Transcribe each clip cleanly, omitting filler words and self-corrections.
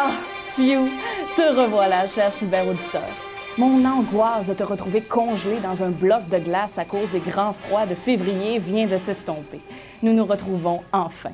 Ah, phew, te revoilà, cher cyberauditeur. Mon angoisse de te retrouver congelé dans un bloc de glace à cause des grands froids de février vient de s'estomper. Nous nous retrouvons enfin.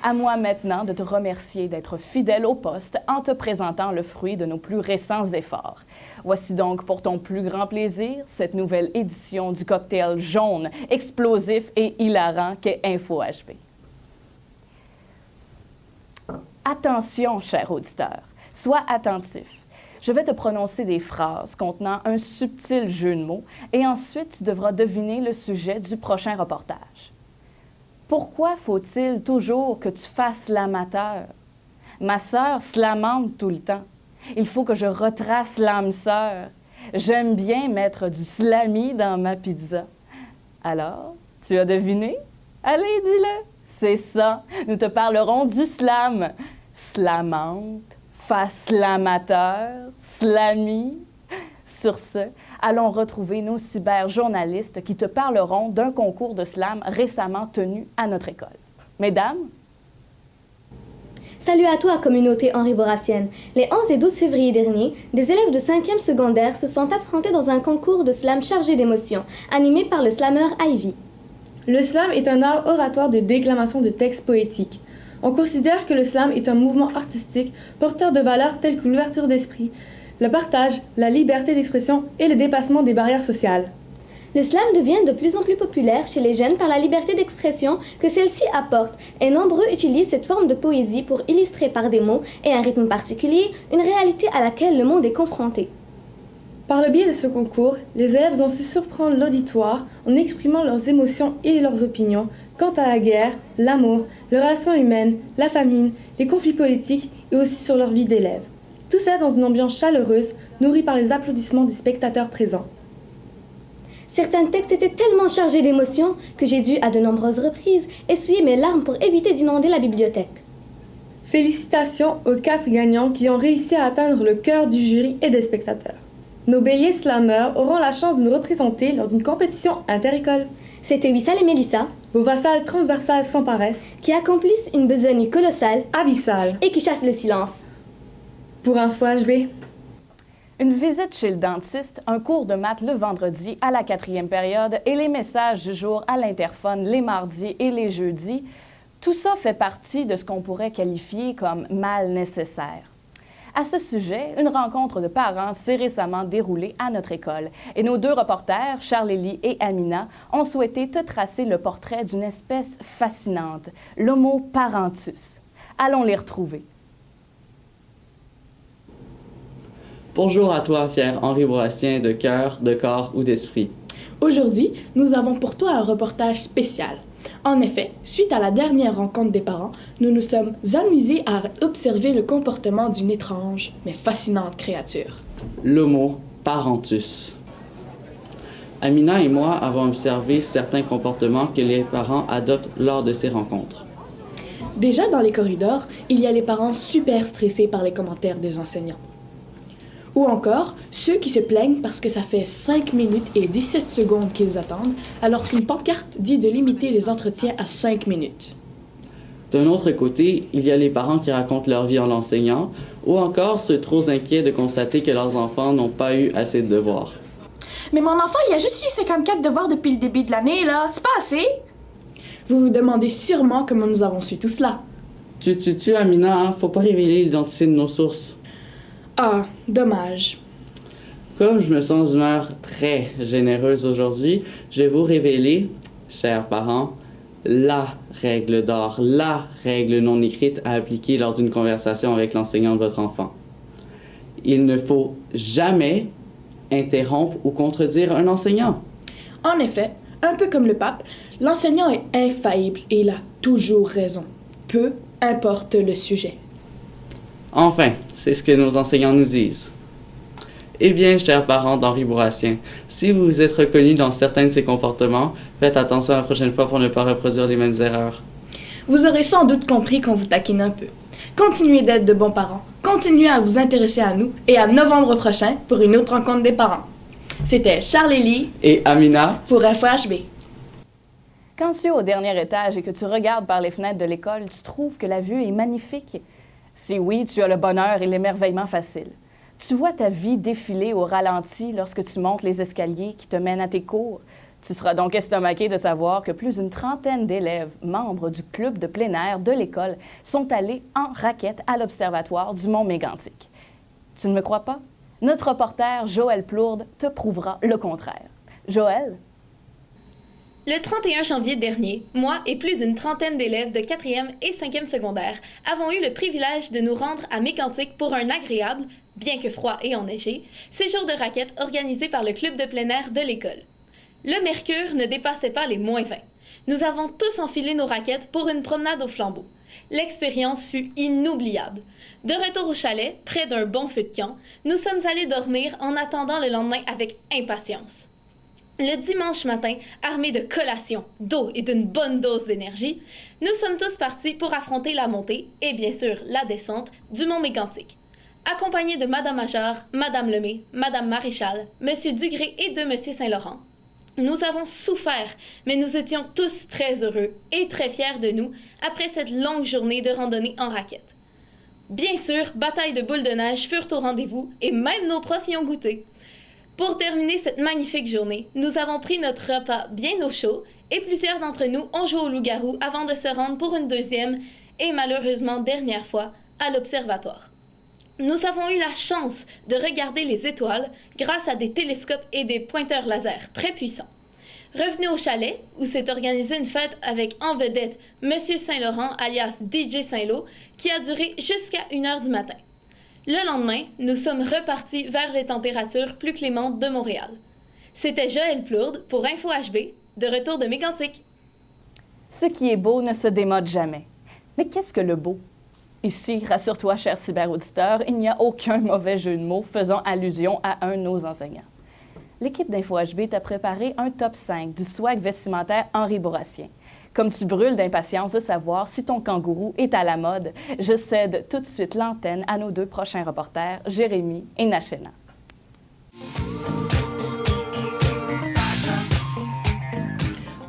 À moi maintenant de te remercier d'être fidèle au poste en te présentant le fruit de nos plus récents efforts. Voici donc pour ton plus grand plaisir cette nouvelle édition du cocktail jaune, explosif et hilarant qu'est InfoHP. Attention, cher auditeur, sois attentif. Je vais te prononcer des phrases contenant un subtil jeu de mots et ensuite tu devras deviner le sujet du prochain reportage. Pourquoi faut-il toujours que tu fasses l'amateur? Ma sœur slamante tout le temps. Il faut que je retrace l'âme sœur. J'aime bien mettre du slami dans ma pizza. Alors, tu as deviné? Allez, dis-le. C'est ça. Nous te parlerons du slam. Slamante, face l'amateur, slami. Sur ce, allons retrouver nos cyberjournalistes qui te parleront d'un concours de slam récemment tenu à notre école. Mesdames? Salut à toi, communauté henri-bourrassienne. Les 11 et 12 février dernier, des élèves de 5e secondaire se sont affrontés dans un concours de slam chargé d'émotions, animé par le slameur Ivy. Le slam est un art oratoire de déclamation de textes poétiques. On considère que le slam est un mouvement artistique porteur de valeurs telles que l'ouverture d'esprit, le partage, la liberté d'expression et le dépassement des barrières sociales. Le slam devient de plus en plus populaire chez les jeunes par la liberté d'expression que celle-ci apporte, et nombreux utilisent cette forme de poésie pour illustrer par des mots et un rythme particulier une réalité à laquelle le monde est confronté. Par le biais de ce concours, les élèves ont su surprendre l'auditoire en exprimant leurs émotions et leurs opinions quant à la guerre, l'amour, les relations humaines, la famine, les conflits politiques et aussi sur leur vie d'élèves. Tout ça dans une ambiance chaleureuse, nourrie par les applaudissements des spectateurs présents. Certains textes étaient tellement chargés d'émotions que j'ai dû, à de nombreuses reprises, essuyer mes larmes pour éviter d'inonder la bibliothèque. Félicitations aux 4 gagnants qui ont réussi à atteindre le cœur du jury et des spectateurs. Nos béliers slammeurs auront la chance de nous représenter lors d'une compétition inter-école. C'était Wissal et Mélissa, vos vassales transversales sans paresse, qui accomplissent une besogne colossale, abyssale, et qui chassent le silence. Pour InfoHB. Une visite chez le dentiste, un cours de maths le vendredi à la 4e période et les messages du jour à l'interphone les mardis et les jeudis, tout ça fait partie de ce qu'on pourrait qualifier comme mal nécessaire. À ce sujet, une rencontre de parents s'est récemment déroulée à notre école et nos 2 reporters, Charlélie et Amina, ont souhaité te tracer le portrait d'une espèce fascinante, l'Homo parentus. Allons les retrouver. Bonjour à toi, fier henri-bourrassien de cœur, de corps ou d'esprit. Aujourd'hui, nous avons pour toi un reportage spécial. En effet, suite à la dernière rencontre des parents, nous nous sommes amusés à observer le comportement d'une étrange mais fascinante créature. L'Homo parentus. Amina et moi avons observé certains comportements que les parents adoptent lors de ces rencontres. Déjà dans les corridors, il y a les parents super stressés par les commentaires des enseignants. Ou encore, ceux qui se plaignent parce que ça fait 5 minutes et 17 secondes qu'ils attendent, alors qu'une pancarte dit de limiter les entretiens à 5 minutes. D'un autre côté, il y a les parents qui racontent leur vie en l'enseignant, ou encore ceux trop inquiets de constater que leurs enfants n'ont pas eu assez de devoirs. Mais mon enfant, il a juste eu 54 devoirs depuis le début de l'année, là. C'est pas assez? Vous vous demandez sûrement comment nous avons su tout cela. Tu, Amina, hein? Faut pas révéler l'identité de nos sources. Ah, dommage. Comme je me sens d'humeur très généreuse aujourd'hui, je vais vous révéler, chers parents, la règle d'or, la règle non écrite à appliquer lors d'une conversation avec l'enseignant de votre enfant. Il ne faut jamais interrompre ou contredire un enseignant. En effet, un peu comme le pape, l'enseignant est infaillible et il a toujours raison, peu importe le sujet. Enfin, c'est ce que nos enseignants nous disent. Eh bien, chers parents d'Henri-Bourrassien, si vous vous êtes reconnus dans certains de ces comportements, faites attention la prochaine fois pour ne pas reproduire les mêmes erreurs. Vous aurez sans doute compris qu'on vous taquine un peu. Continuez d'être de bons parents, continuez à vous intéresser à nous et à novembre prochain pour une autre rencontre des parents. C'était Charlélie et Amina pour InfoHB. Quand tu es au dernier étage et que tu regardes par les fenêtres de l'école, tu trouves que la vue est magnifique. Si oui, tu as le bonheur et l'émerveillement facile. Tu vois ta vie défiler au ralenti lorsque tu montes les escaliers qui te mènent à tes cours. Tu seras donc estomaqué de savoir que plus d'une trentaine d'élèves, membres du club de plein air de l'école, sont allés en raquette à l'Observatoire du Mont Mégantic. Tu ne me crois pas? Notre reporter Joël Plourde te prouvera le contraire. Joël? Le 31 janvier dernier, moi et plus d'une trentaine d'élèves de 4e et 5e secondaire avons eu le privilège de nous rendre à Mégantic pour un agréable, bien que froid et enneigé, séjour de raquettes organisé par le club de plein air de l'école. Le mercure ne dépassait pas les -20. Nous avons tous enfilé nos raquettes pour une promenade au flambeau. L'expérience fut inoubliable. De retour au chalet, près d'un bon feu de camp, nous sommes allés dormir en attendant le lendemain avec impatience. Le dimanche matin, armés de collations, d'eau et d'une bonne dose d'énergie, nous sommes tous partis pour affronter la montée et bien sûr la descente du Mont Mégantic. Accompagnés de Madame Major, Madame Lemay, Madame Maréchal, Monsieur Dugré et de Monsieur Saint-Laurent. Nous avons souffert, mais nous étions tous très heureux et très fiers de nous après cette longue journée de randonnée en raquette. Bien sûr, bataille de boules de neige furent au rendez-vous et même nos profs y ont goûté. Pour terminer cette magnifique journée, nous avons pris notre repas bien au chaud et plusieurs d'entre nous ont joué au loup-garou avant de se rendre pour une deuxième et malheureusement dernière fois à l'observatoire. Nous avons eu la chance de regarder les étoiles grâce à des télescopes et des pointeurs laser très puissants. Revenus au chalet, où s'est organisée une fête avec en vedette Monsieur Saint-Laurent alias DJ Saint-Lô, qui a duré jusqu'à 1h du matin. Le lendemain, nous sommes repartis vers les températures plus clémentes de Montréal. C'était Joël Plourde pour Info HB, de retour de Mégantic. Ce qui est beau ne se démode jamais. Mais qu'est-ce que le beau? Ici, rassure-toi, cher cyberauditeur, il n'y a aucun mauvais jeu de mots faisant allusion à un de nos enseignants. L'équipe d'Info HB t'a préparé un top 5 du swag vestimentaire Henri Bourrassien. Comme tu brûles d'impatience de savoir si ton kangourou est à la mode, je cède tout de suite l'antenne à nos deux prochains reporters, Jérémy et Nachena.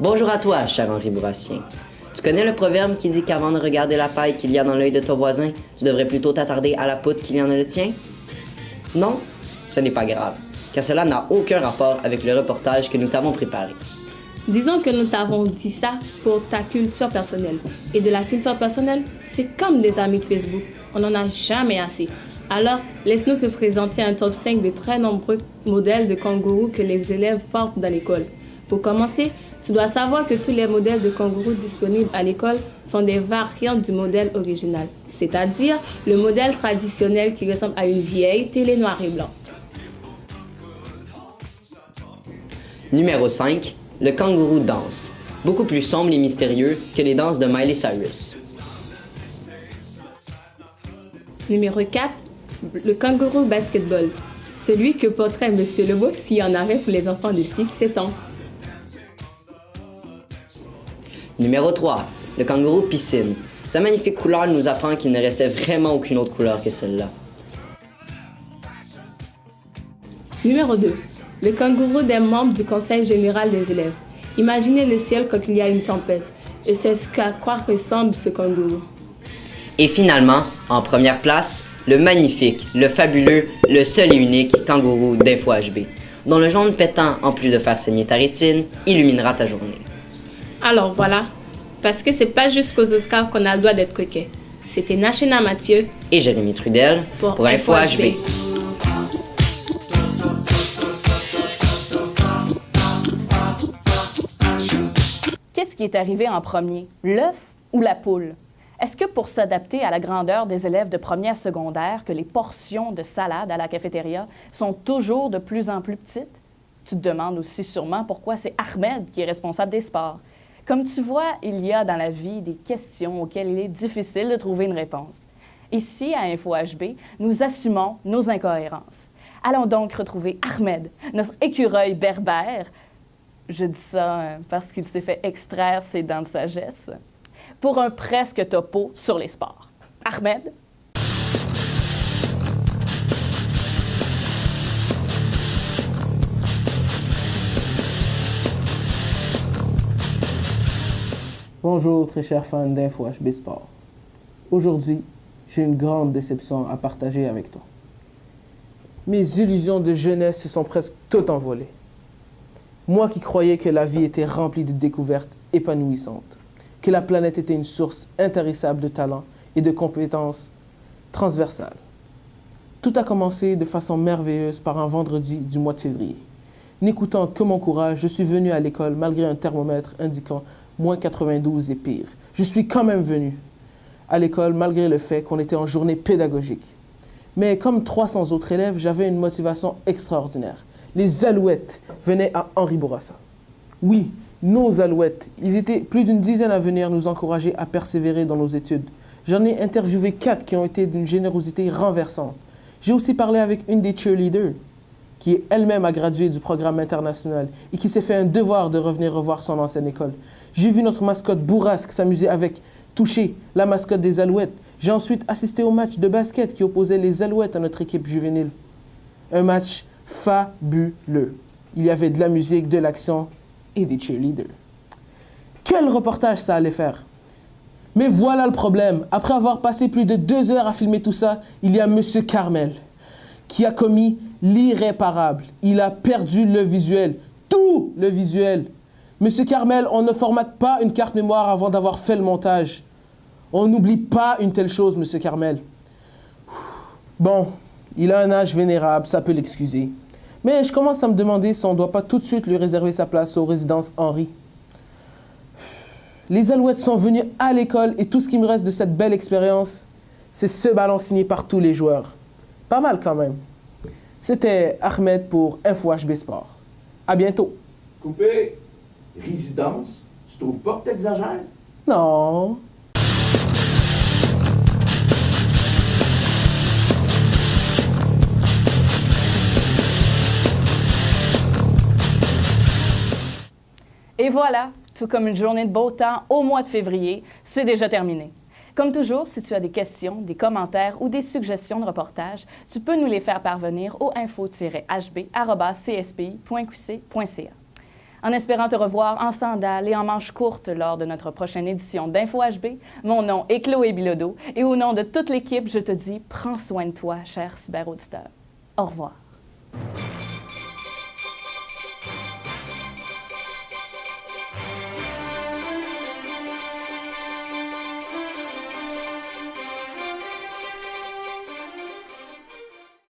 Bonjour à toi, cher Henri Bourrassien. Tu connais le proverbe qui dit qu'avant de regarder la paille qu'il y a dans l'œil de ton voisin, tu devrais plutôt t'attarder à la poutre qu'il y en a le tien? Non, ce n'est pas grave, car cela n'a aucun rapport avec le reportage que nous t'avons préparé. Disons que nous t'avons dit ça pour ta culture personnelle. Et de la culture personnelle, c'est comme des amis de Facebook. On n'en a jamais assez. Alors, laisse-nous te présenter un top 5 de très nombreux modèles de kangourous que les élèves portent dans l'école. Pour commencer, tu dois savoir que tous les modèles de kangourous disponibles à l'école sont des variantes du modèle original, c'est-à-dire le modèle traditionnel qui ressemble à une vieille télé noir et blanc. Numéro 5. Le kangourou danse. Beaucoup plus sombre et mystérieux que les danses de Miley Cyrus. Numéro 4. Le kangourou basketball. Celui que porterait Monsieur Lebeau s'il y en avait pour les enfants de 6-7 ans. Numéro 3. Le kangourou piscine. Sa magnifique couleur nous apprend qu'il ne restait vraiment aucune autre couleur que celle-là. Numéro 2. Le kangourou des membres du conseil général des élèves. Imaginez le ciel quand il y a une tempête. Et c'est ce qu'à quoi ressemble ce kangourou. Et finalement, en première place, le magnifique, le fabuleux, le seul et unique kangourou d'Info HB, dont le jaune pétant, en plus de faire saigner ta rétine, illuminera ta journée. Alors voilà, parce que c'est pas juste qu'aux Oscars qu'on a le droit d'être coquet. C'était Nachena Mathieu et Jérémy Trudel pour Info HB. Qu'est-ce qui est arrivé en premier, l'œuf ou la poule? Est-ce que pour s'adapter à la grandeur des élèves de première secondaire, que les portions de salade à la cafétéria sont toujours de plus en plus petites? Tu te demandes aussi sûrement pourquoi c'est Ahmed qui est responsable des sports. Comme tu vois, il y a dans la vie des questions auxquelles il est difficile de trouver une réponse. Ici, à Info HB, nous assumons nos incohérences. Allons donc retrouver Ahmed, notre écureuil berbère. Je dis ça parce qu'il s'est fait extraire ses dents de sagesse. Pour un presque topo sur les sports. Ahmed? Bonjour, très chers fans d'Info HB Sport. Aujourd'hui, j'ai une grande déception à partager avec toi. Mes illusions de jeunesse se sont presque toutes envolées. Moi qui croyais que la vie était remplie de découvertes épanouissantes, que la planète était une source intarissable de talents et de compétences transversales. Tout a commencé de façon merveilleuse par un vendredi du mois de février. N'écoutant que mon courage, je suis venu à l'école malgré un thermomètre indiquant moins 92 et pire. Je suis quand même venu à l'école malgré le fait qu'on était en journée pédagogique. Mais comme 300 autres élèves, j'avais une motivation extraordinaire. Les Alouettes venaient à Henri Bourassa. Oui, nos Alouettes. Ils étaient plus d'une dizaine à venir nous encourager à persévérer dans nos études. J'en ai interviewé 4 qui ont été d'une générosité renversante. J'ai aussi parlé avec une des cheerleaders, qui elle-même a gradué du programme international et qui s'est fait un devoir de revenir revoir son ancienne école. J'ai vu notre mascotte Bourrasque s'amuser avec Touché, la mascotte des Alouettes. J'ai ensuite assisté au match de basket qui opposait les Alouettes à notre équipe juvénile. Un match fabuleux. Il y avait de la musique, de l'action et des cheerleaders. Quel reportage ça allait faire! Mais voilà le problème. Après avoir passé plus de 2 heures à filmer tout ça, il y a Monsieur Carmel qui a commis l'irréparable. Il a perdu le visuel. Tout le visuel. Monsieur Carmel, on ne formate pas une carte mémoire avant d'avoir fait le montage. On n'oublie pas une telle chose, Monsieur Carmel. Bon, il a un âge vénérable, ça peut l'excuser. Mais je commence à me demander si on ne doit pas tout de suite lui réserver sa place aux résidences Henri. Les Alouettes sont venus à l'école et tout ce qui me reste de cette belle expérience, c'est ce ballon signé par tous les joueurs. Pas mal quand même. C'était Ahmed pour InfoHB Sport. À bientôt. Coupé. Résidence, tu trouves pas que t'exagères? Non. Et voilà, tout comme une journée de beau temps au mois de février, c'est déjà terminé. Comme toujours, si tu as des questions, des commentaires ou des suggestions de reportages, tu peux nous les faire parvenir au info-hb@cspi.qc.ca. En espérant te revoir en sandales et en manches courtes lors de notre prochaine édition d'InfoHB, mon nom est Chloé Bilodeau et au nom de toute l'équipe, je te dis, prends soin de toi, cher cyberauditeur. Au revoir.